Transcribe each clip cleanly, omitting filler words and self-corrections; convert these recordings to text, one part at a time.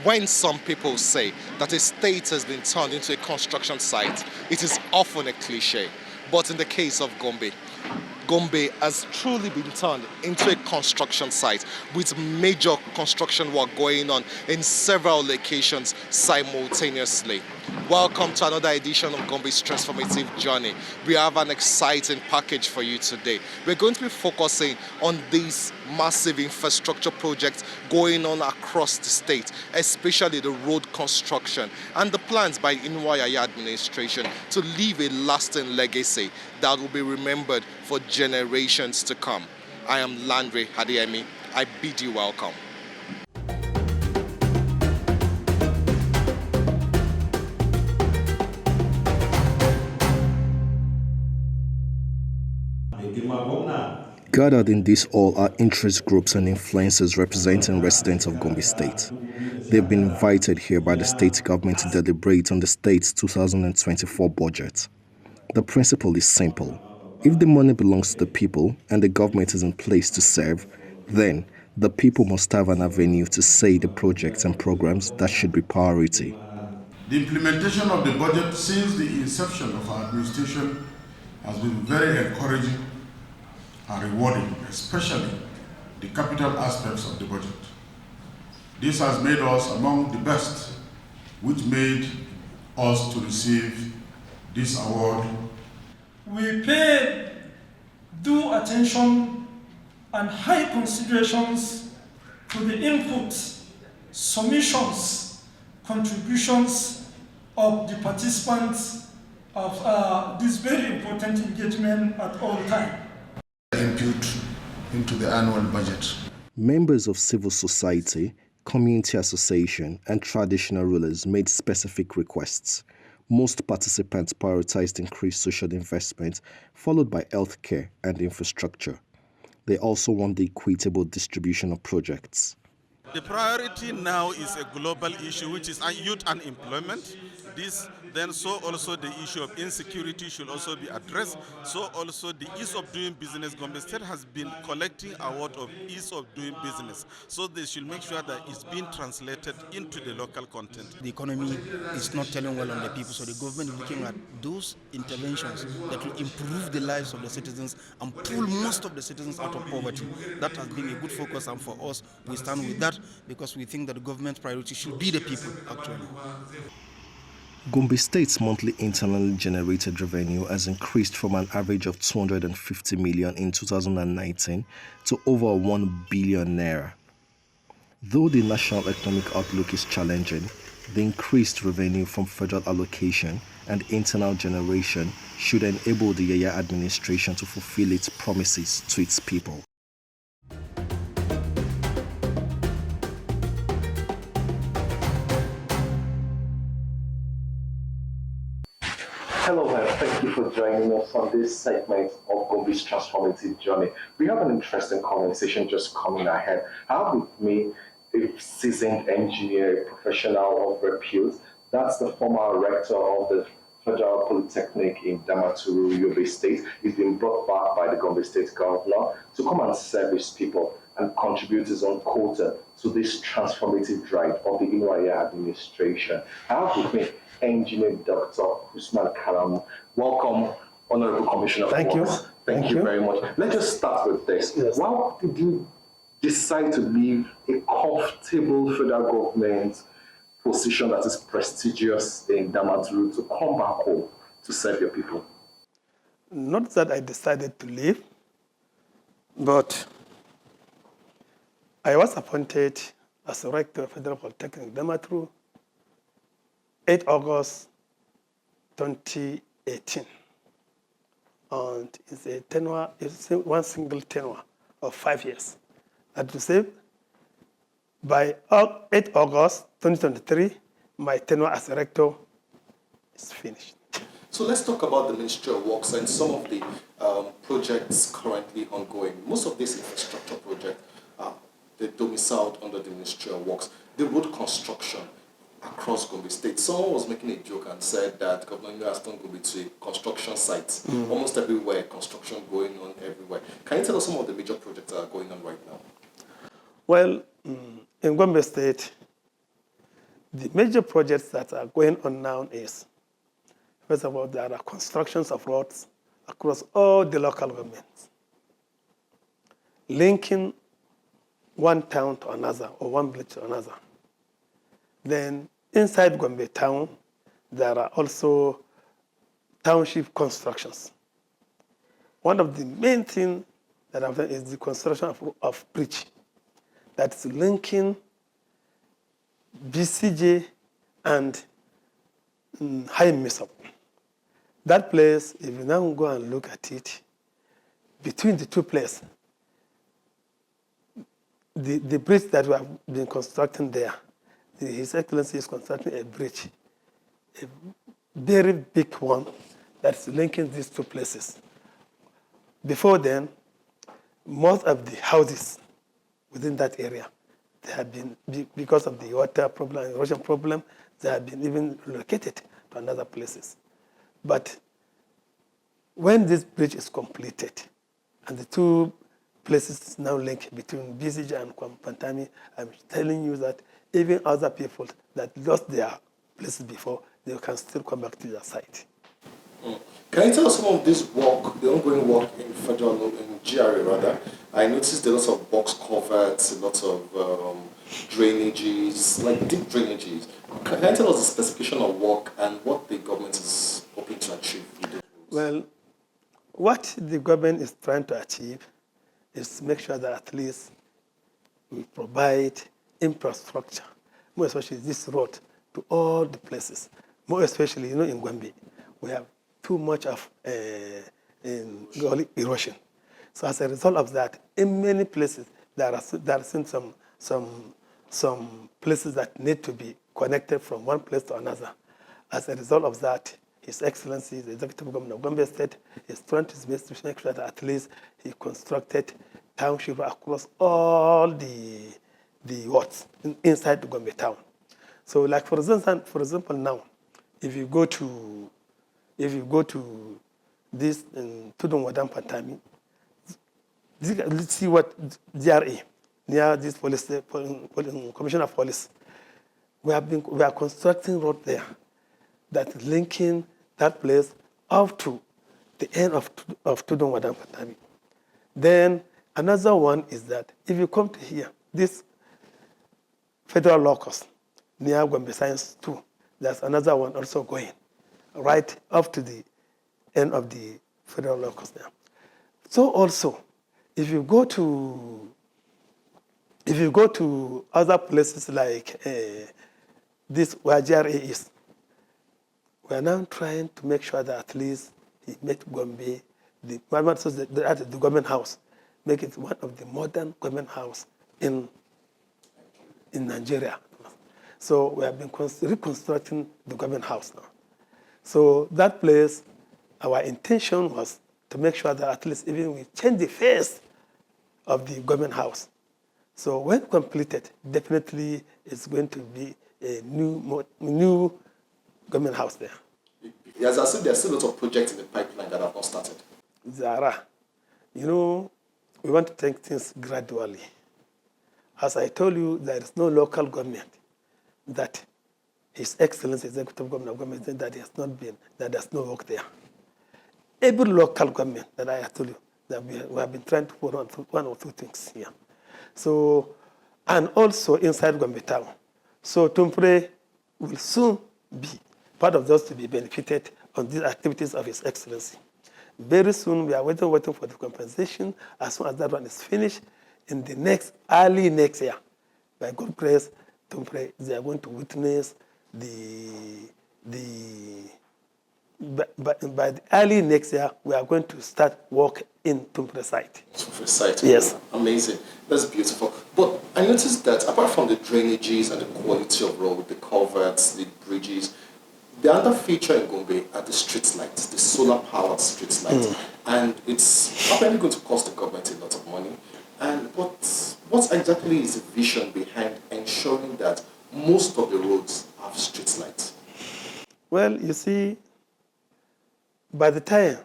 When some people say that a state has been turned into a construction site, it is often a cliche. But in the case of Gombe, Gombe has truly been turned into a construction site with major construction work going on in several locations simultaneously. Welcome to another edition of Gombe's Transformative Journey. We have an exciting package for you today. We're going to be focusing on these massive infrastructure projects going on across the state, especially the road construction and the plans by Inwaya administration to leave a lasting legacy that will be remembered for generations to come. I am Landry Hadiemi. I bid you welcome. Gathered in this hall are interest groups and influencers representing residents of Gombe State. They've been invited here by the state government to deliberate on the state's 2024 budget. The principle is simple. If the money belongs to the people and the government is in place to serve, then the people must have an avenue to say the projects and programs that should be priority. The implementation of the budget since the inception of our administration has been very encouraging and rewarding, especially the capital aspects of the budget. This has made us among the best, which made us to receive this award. We pay due attention and high considerations to the inputs, submissions, contributions of the participants of this very important engagement at all times. Input into the annual budget. Members of civil society, community association, and traditional rulers made specific requests. Most participants prioritized increased social investment, followed by healthcare and infrastructure. They also want the equitable distribution of projects. The priority now is a global issue, which is youth unemployment. So also the issue of insecurity should also be addressed. So also the ease of doing business. Gombe State has been collecting award of ease of doing business. So they should make sure that it's being translated into the local content. The economy is not telling well on the people, so the government is looking at those interventions that will improve the lives of the citizens and pull most of the citizens out of poverty. That has been a good focus, and for us, we stand with that because we think that the government's priority should be the people, actually. Gombe State's monthly internally generated revenue has increased from an average of 250 million in 2019 to over 1 billion naira. Though the national economic outlook is challenging, the increased revenue from federal allocation and internal generation should enable the Yaya administration to fulfill its promises to its people. Hello there, thank you for joining us on this segment of Gombe's Transformative Journey. We have an interesting conversation just coming ahead. I have with me a seasoned engineer, a professional of repute. That's the former rector of the Federal Polytechnic in Damaturu, Yobe State. He's been brought back by the Gombe State Governor to come and service people and contribute his own quota to this transformative drive of the Inwaya administration. I have with me Engineer Dr. Usman Kalam. Welcome, Honorable Commissioner. Thank you. Thank you very much. Let's just start with this. Yes. Why did you decide to leave a comfortable federal government position that is prestigious in Damaturu to come back home to serve your people? Not that I decided to leave, but I was appointed as the rector of Federal Polytechnic Damaturu 8 August 2018. And it's a tenure, it's one single tenure of 5 years. That to say, by 8 August 2023, my tenure as a rector is finished. So let's talk about the Ministry of Works and some of the projects currently ongoing. Most of these infrastructure projects are domiciled under the Ministry of Works. The road construction across Gombe State. Someone was making a joke and said that Governor has turned Gombe to a construction site. Almost everywhere, construction going on everywhere. Can you tell us some of the major projects that are going on right now? Well, in Gombe State, The major projects that are going on now is, first of all, there are constructions of roads across all the local governments, linking one town to another or one village to another. Then inside Gombe town, there are also township constructions. One of the main things that I've done is the construction of bridge that's linking BCJ and High Misop. That place, if you now go and look at it, between the two places, the bridge that we have been constructing there, His Excellency is constructing a bridge, a very big one that's linking these two places. Before then, most of the houses within that area, they have been, because of the water problem, erosion problem, they have been even relocated to another places. But when this bridge is completed, and the two places now link between BCJ and Pantami, I'm telling you that even other people that lost their places before, they can still come back to their site. Can you tell us some of this work, the ongoing work in in GRA rather? I noticed there are lots of box coverts, a lot of drainages, like deep drainages. Can you tell us the specification of work and what the government is hoping to achieve with those roads? Well, what the government is trying to achieve is to make sure that at least we provide infrastructure, more especially this road, to all the places. More especially, in Gombe, we have too much of erosion. So as a result of that, in many places, there are some places that need to be connected from one place to another. As a result of that, His Excellency, the Executive Governor of Gombe State, is trying his best to make sure that at least he constructed townships across all the wards inside the Gombe town. So, like for example, now, if you go to this Tudun Wadam Pantami, let's see what GRA, near this police, Commissioner of Police, we are constructing road there that linking that place up to the end of Tudun Wadam Pantami. Then another one is that if you come to here, this federal locus near Gombe Science 2, there's another one also going right up to the end of the federal locus there. So also, if you go to other places like this where GRA is, we are now trying to make sure that at least he made Gombe the government house, make it one of the modern government house in Nigeria. So we have been reconstructing the government house now. So that place, our intention was to make sure that at least even we change the face of the government house. So when completed, definitely it's going to be a new government house there. Yes, I see there's still lots of projects in the pipeline that have not started. Zara, we want to take things gradually. As I told you, there is no local government that His Excellency Executive Governor of Government that has not been, that there's no work there. Every local government that I have told you, that we have been trying to put on one or two things here. So, and also inside Gombe town. So Tumpre will soon be part of those to be benefited on these activities of His Excellency. Very soon, we are waiting for the compensation. As soon as that one is finished, in the early next year, by God's grace, Tumpre, they are going to witness by the early next year, we are going to start work in Tumpre site. Tumpre site? Yes. Amazing. That's beautiful. But I noticed that apart from the drainages and the quality of road, the culverts, the bridges, the other feature in Gombe are the street lights, the solar-powered street lights. And it's apparently going to cost the government a lot of money. And what exactly is the vision behind ensuring that most of the roads have street lights? Well, you see, by the time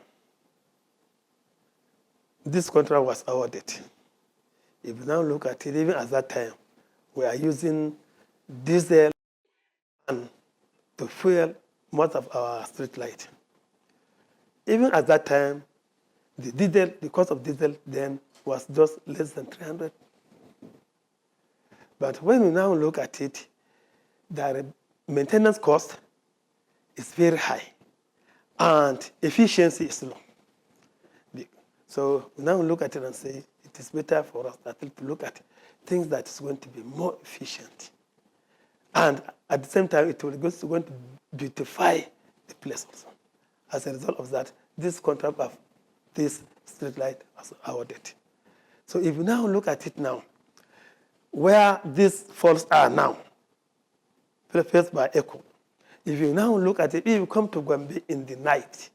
this contract was awarded, if you now look at it, even at that time, we are using diesel and to fuel most of our street light. Even at that time, the cost of diesel then was just less than 300. But when we now look at it, the maintenance cost is very high and efficiency is low. So we now look at it and say it is better for us to look at things that is going to be more efficient. And at the same time, it will going to beautify the place also. As a result of that, this contract of this street light was awarded. So if you now look at it now, where these faults are now, faced by ECHO, if you now look at it, if you come to Gombe in the night,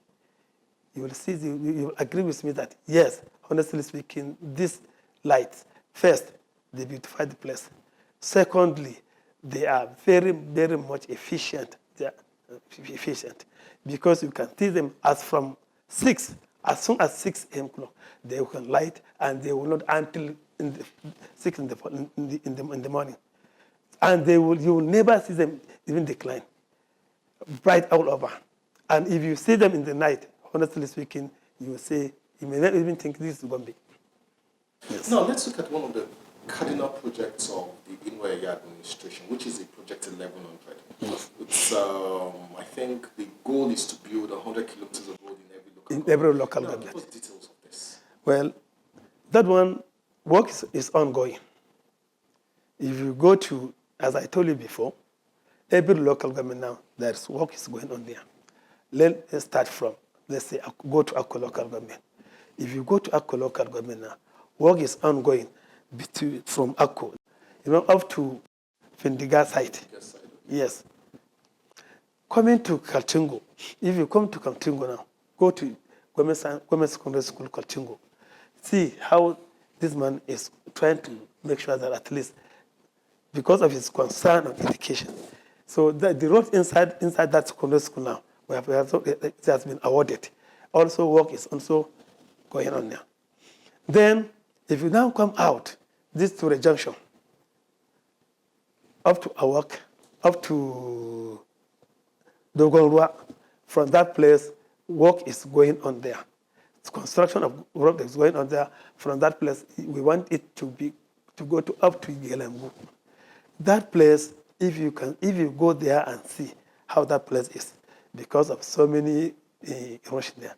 you will see, you will agree with me that, yes, honestly speaking, these lights, first, they beautify the place. Secondly, they are very, very much efficient. They are efficient because you can see them as from 6, as soon as 6 a.m. clock, they can light and they will not until 6 in the morning. And you will never see them even decline, bright all over. And if you see them in the night, honestly speaking, you will say, you may not even think this is Gombe. Yes. Now, let's look at one of the cardinal projects of the Inwaya administration, which is a project 1100. Yes. It's, I think the goal is to build 100 kilometers of road in every local now, government. give us details of this. Well, that one, work is ongoing. If you go to, as I told you before, every local government now, there's work is going on there. Let's start from, let's say, go to Akko local government. If you go to Akko local government now, work is ongoing from Akko, up to Findiga site. Yes. Coming to Kaltungo, if you come to Kaltungo now, go to Gombe Secondary School, Kaltungo. See how this man is trying to make sure that at least, because of his concern on education, so the road inside that secondary school now, it has been awarded. Also, work is also going on now. Then, if you now come out, this to the junction, up to Awak, up to Dogolwa, from that place, work is going on there. Construction of road is going on there. From that place, we want it to go up to Gelembu. That place, if you go there and see how that place is, because of so many erosion there,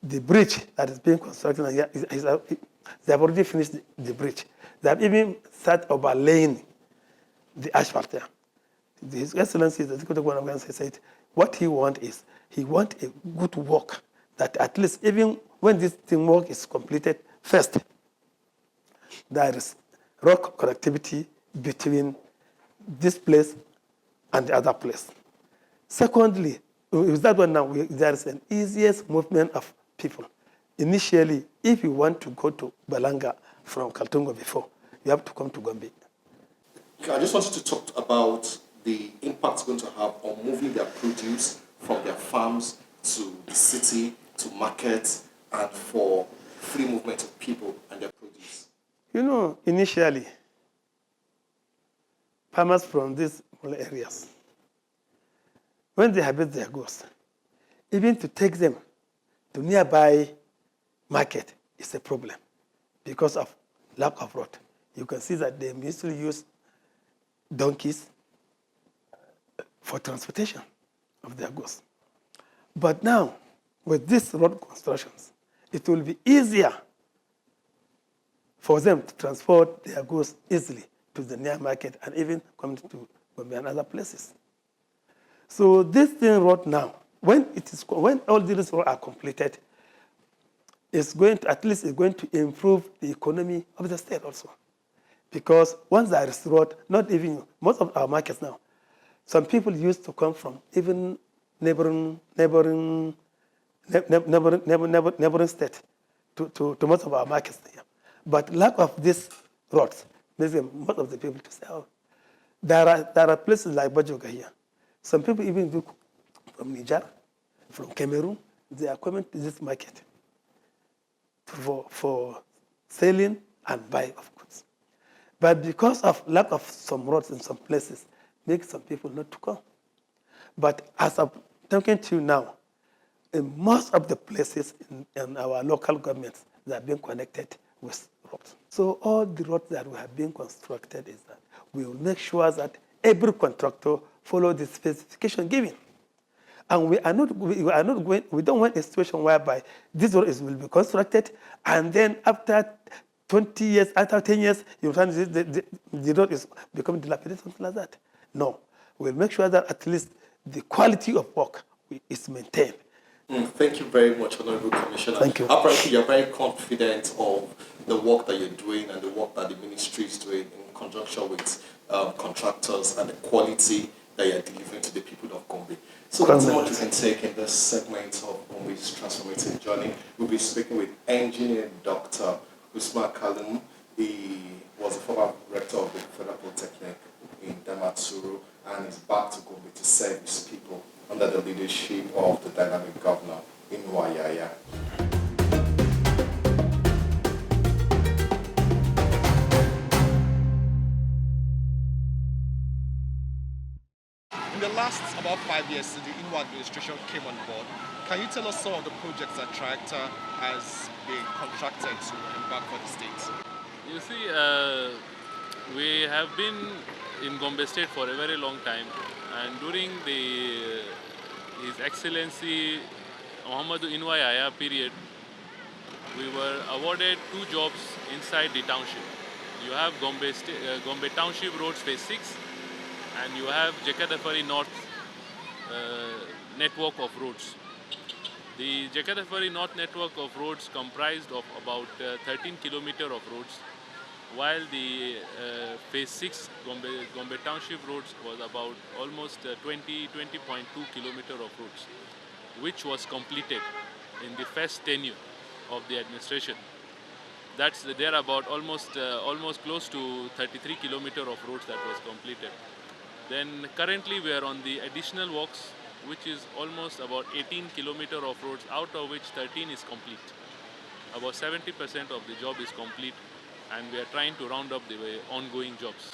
the bridge that is being constructed here they have already finished the bridge. They have even started overlaying the asphalt there. His Excellency, the Executive Governor, said what he wants is he wants a good work that at least even when this thing work is completed, first, there is road connectivity between this place and the other place. Secondly, with that one now, there is an easiest movement of people. Initially, if you want to go to Balanga from Kaltungo before, you have to come to Gombe. I just wanted to talk about the impact it's going to have on moving their produce from their farms to the city, to markets, and for free movement of people and their produce. Initially, farmers from these areas, when they harvest their goods, even to take them to nearby market is a problem because of lack of road. You can see that they usually use donkeys for transportation of their goods. But now, with these road constructions, it will be easier for them to transport their goods easily to the near market and even come to Gombe and other places. So this thing road now, when all these roads are completed, it's going to improve the economy of the state also. Because once there is road, not even most of our markets now, some people used to come from even neighboring state to most of our markets here. But lack of these roads makes most of the people to say, oh, there are places like Bajoga here. Some people even do from Niger, from Cameroon, they are coming to this market for selling and buying of goods. But because of lack of some roads in some places, makes some people not to come. But as I'm talking to you now, in most of the places in our local governments, they are being connected with roads. So all the roads that we have been constructed is that we will make sure that every contractor follow the specification given. And we don't want a situation whereby this road will be constructed and then after 20 years, after 10 years, you find the road is becoming dilapidated, something like that. No, we'll make sure that at least the quality of work is maintained. Thank you very much, Honorable Commissioner. Thank you. Apparently, you're very confident of the work that you're doing and the work that the ministry is doing in conjunction with contractors and the quality that you're delivering to the people of Gombe. So that's what you can take in this segment of Gombe's transformative journey. We'll be speaking with engineer Dr. Usman Kalum. He was a former rector of the Federal Polytechnic in Damaturu and is back to Gombe to serve his people under the leadership of the dynamic governor in Wayaya. In the last about 5 years since the Inwa administration came on board, can you tell us some of the projects that Tractor has been contracted to embark for the state? You see, we have been in Gombe State for a very long time, and during His Excellency Muhammadu Inwayaya period, we were awarded 2 jobs inside the township. You have Gombe Township Roads Phase 6, and you have Jekadafari North network of roads. The Jekadafari North network of roads comprised of about 13 kilometers of roads, while the Phase 6 Gombe Township roads was about almost 20.2 kilometers of roads, which was completed in the first tenure of the administration. That's there about almost close to 33 kilometers of roads that was completed. Then currently we are on the additional works, which is almost about 18 kilometers of roads, out of which 13 is complete. About 70% of the job is complete, and we are trying to round up the ongoing jobs.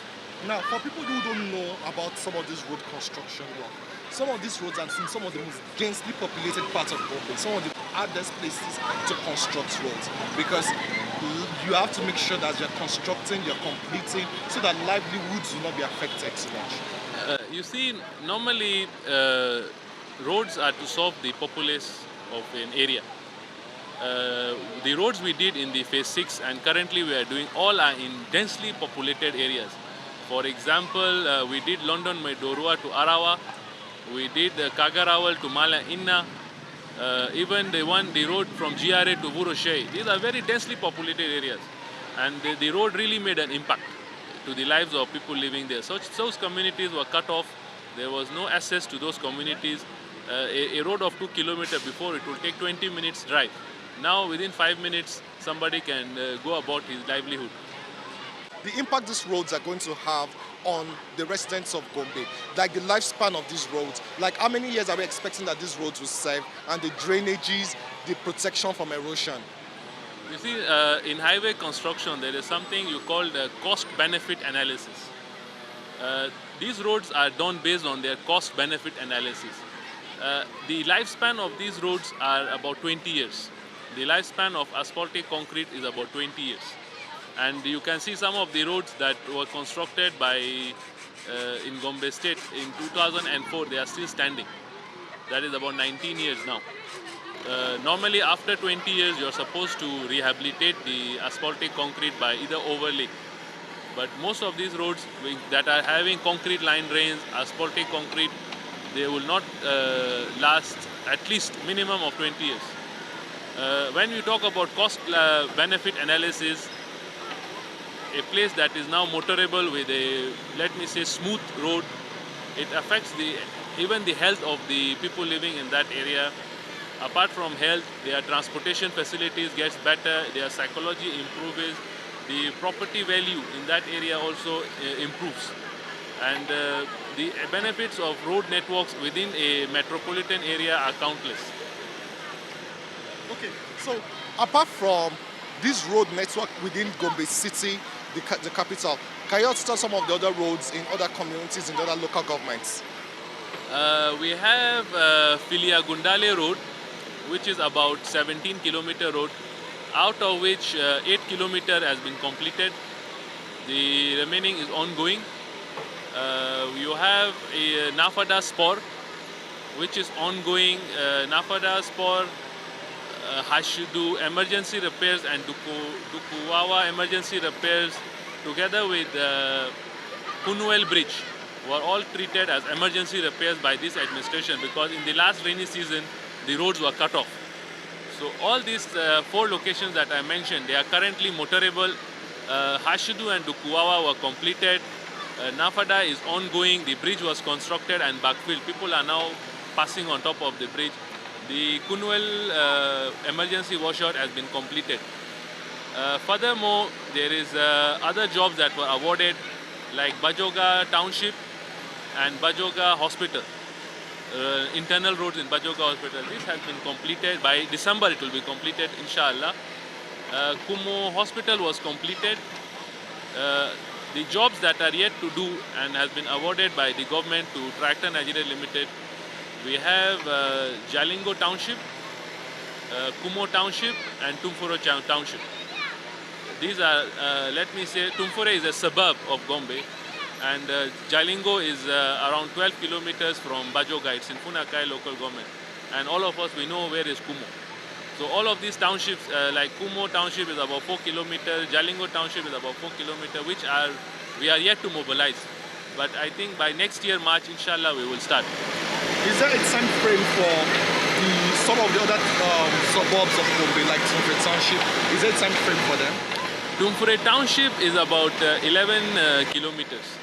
Now, for people who don't know about some of this road construction work, some of these roads are in some of the most densely populated parts of Gombe, some of the hardest places to construct roads, because you have to make sure that you're constructing, you're completing, so that livelihoods will not be affected too much. You see, normally roads are to solve the populace of an area. The roads we did in the Phase 6 and currently we are doing all are in densely populated areas. For example, we did London Maidorua to Arawa, we did Kagarawal to Mala Inna, even the road from GRA to Vuroshei. These are very densely populated areas, and the road really made an impact to the lives of people living there. Those communities were cut off. There was no access to those communities. A road of 2 kilometers before, it would take 20 minutes drive. Now within 5 minutes somebody can go about his livelihood. The impact these roads are going to have on the residents of Gombe, like the lifespan of these roads, like how many years are we expecting that these roads will serve, and the drainages, the protection from erosion? You see, in highway construction, there is something you call the cost-benefit analysis. These roads are done based on their cost-benefit analysis. The lifespan of these roads are about 20 years. The lifespan of asphaltic concrete is about 20 years. And you can see some of the roads that were constructed by in Gombe State in 2004, they are still standing. That is about 19 years now. Normally after 20 years you are supposed to rehabilitate the asphaltic concrete by either overlay. But most of these roads that are having concrete line drains, asphaltic concrete, they will not last at least minimum of 20 years. When we talk about cost benefit analysis, a place that is now motorable with a, let me say, smooth road, it affects even the health of the people living in that area. Apart from health, their transportation facilities gets better, their psychology improves, the property value in that area also improves. And the benefits of road networks within a metropolitan area are countless. Okay, so apart from this road network within Gombe City, the capital, can you also tell some of the other roads in other communities, in other local governments? We have Filia Gundale Road, which is about 17-kilometer road, out of which 8 kilometer has been completed. The remaining is ongoing. You have a Nafada Spor, which is ongoing. Nafada Spor has to do emergency repairs and Dukuwawa emergency repairs together with Punuel Bridge were all treated as emergency repairs by this administration because in the last rainy season the roads were cut off. So all these 4 locations that I mentioned, they are currently motorable. Hashidu and Dukuwawa were completed. Nafada is ongoing. The bridge was constructed and backfilled. People are now passing on top of the bridge. The Kunwel emergency washout has been completed. Furthermore, there is other jobs that were awarded like Bajoga Township and Bajoga Hospital. Internal roads in Bajoga Hospital. This has been completed. By December it will be completed, inshallah. Kumo Hospital was completed. The jobs that are yet to do and has been awarded by the government to Tractor Nigeria Limited, we have Jalingo Township, Kumo Township and Tumfuro Township. These are, let me say, Tumfure is a suburb of Gombe and Jalingo is around 12 kilometers from Bajoga. It's in Funakai local government. And all of us, we know where is Kumo. So all of these townships, like Kumo Township is about 4 kilometers, Jalingo Township is about 4 kilometers, which we are yet to mobilize. But I think by next year, March, inshallah, we will start. Is there a time frame for some of the other suburbs of Gombe, like Tumfure Township? Is there a time frame for them? Tumfure Township is about 11 kilometers.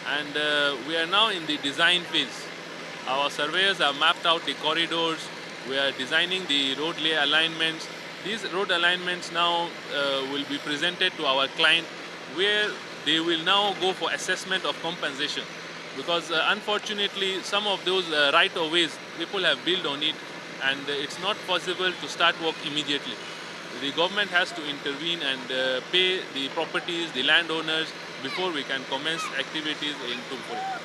And we are now in the design phase. Our surveyors have mapped out the corridors. We are designing the road lay alignments. These road alignments now will be presented to our client where they will now go for assessment of compensation. Because unfortunately, some of those right-of-ways, people have built on it and it's not possible to start work immediately. The government has to intervene and pay the properties, the landowners, before we can commence activities in Tumfure.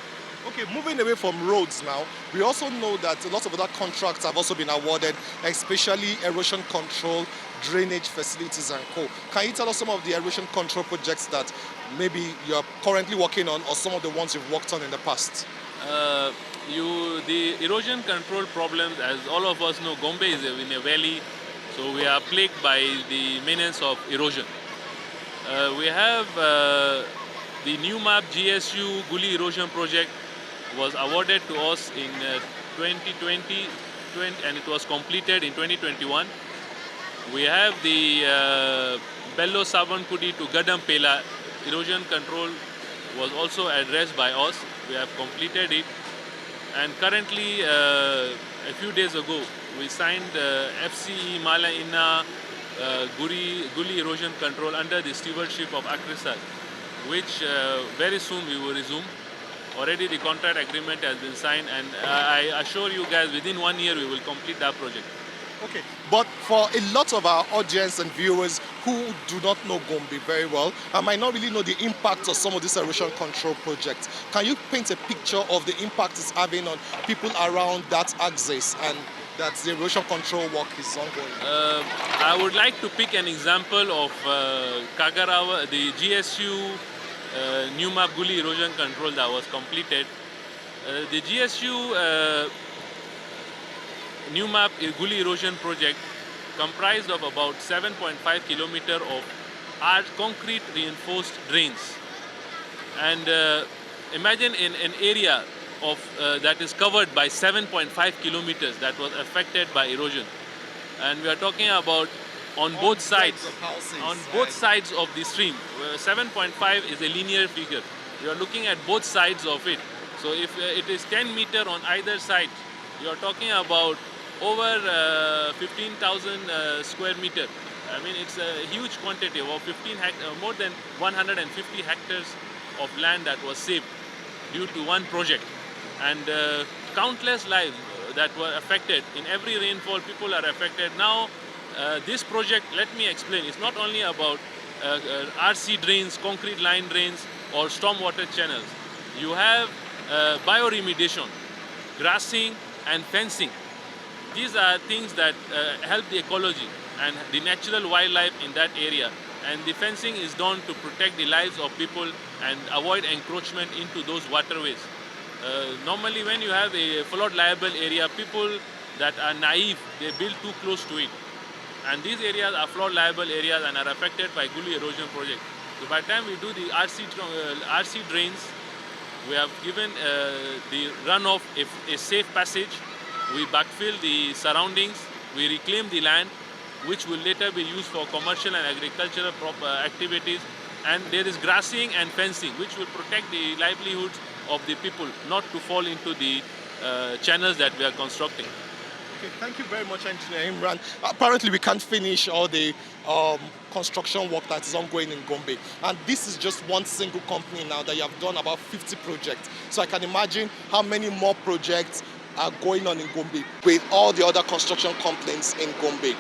Okay, moving away from roads now, we also know that a lot of other contracts have also been awarded, especially erosion control, drainage facilities and co. Can you tell us some of the erosion control projects that maybe you're currently working on or some of the ones you've worked on in the past? The erosion control problems, as all of us know, Gombe is in a valley, so we are plagued by the menace of erosion. We have the new map GSU Guli erosion project was awarded to us in 2020 and it was completed in 2021. We have the Bello Sabankudi to Gadampela erosion control was also addressed by us. We have completed it and currently a few days ago we signed FCE Mala Inna Guli erosion control under the stewardship of Akrisal, which very soon we will resume. Already the contract agreement has been signed and I assure you guys within 1 year we will complete that project. Okay, but for a lot of our audience and viewers who do not know Gombe very well and might not really know the impact of some of these erosion control projects, can you paint a picture of the impact it's having on people around that axis and that the erosion control work is ongoing? I would like to pick an example of Kagarawa, the GSU New Map Guli erosion control that was completed. The GSU New Map Guli erosion project comprised of about 7.5 kilometers of concrete reinforced drains. And imagine in an area of that is covered by 7.5 kilometers that was affected by erosion. And we are talking about on both sides of the stream. 7.5 is a linear figure. You are looking at both sides of it. So if it is 10 meters on either side, you are talking about over 15,000 square meters. I mean, it's a huge quantity of more than 150 hectares of land that was saved due to one project. And countless lives that were affected. In every rainfall, people are affected. Now, this project, let me explain, it's not only about RC drains, concrete line drains, or stormwater channels. You have bioremediation. grassing and fencing. These are things that help the ecology and the natural wildlife in that area. And the fencing is done to protect the lives of people and avoid encroachment into those waterways. Normally when you have a flood liable area, people that are naive, they build too close to it. And these areas are flood liable areas and are affected by gully erosion project. So by the time we do the RC drains, we have given the runoff a safe passage. We backfill the surroundings, we reclaim the land, which will later be used for commercial and agricultural activities. And there is grassing and fencing, which will protect the livelihoods of the people, not to fall into the channels that we are constructing. Okay, thank you very much, Engineer Imran. Apparently, we can't finish all the construction work that is ongoing in Gombe. And this is just one single company now that you have done about 50 projects. So I can imagine how many more projects are going on in Gombe with all the other construction companies in Gombe.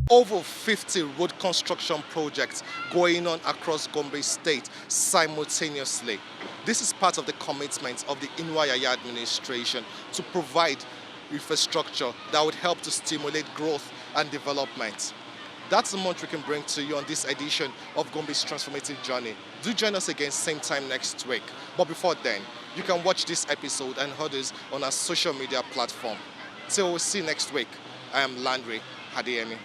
Over 50 road construction projects going on across Gombe State simultaneously. This is part of the commitment of the Inwa-Yaya administration to provide infrastructure that would help to stimulate growth and development. That's the much we can bring to you on this edition of Gombe's Transformative Journey. Do join us again same time next week. But before then, you can watch this episode and others on our social media platform. Till we see you next week, I am Landry Hadeyemi.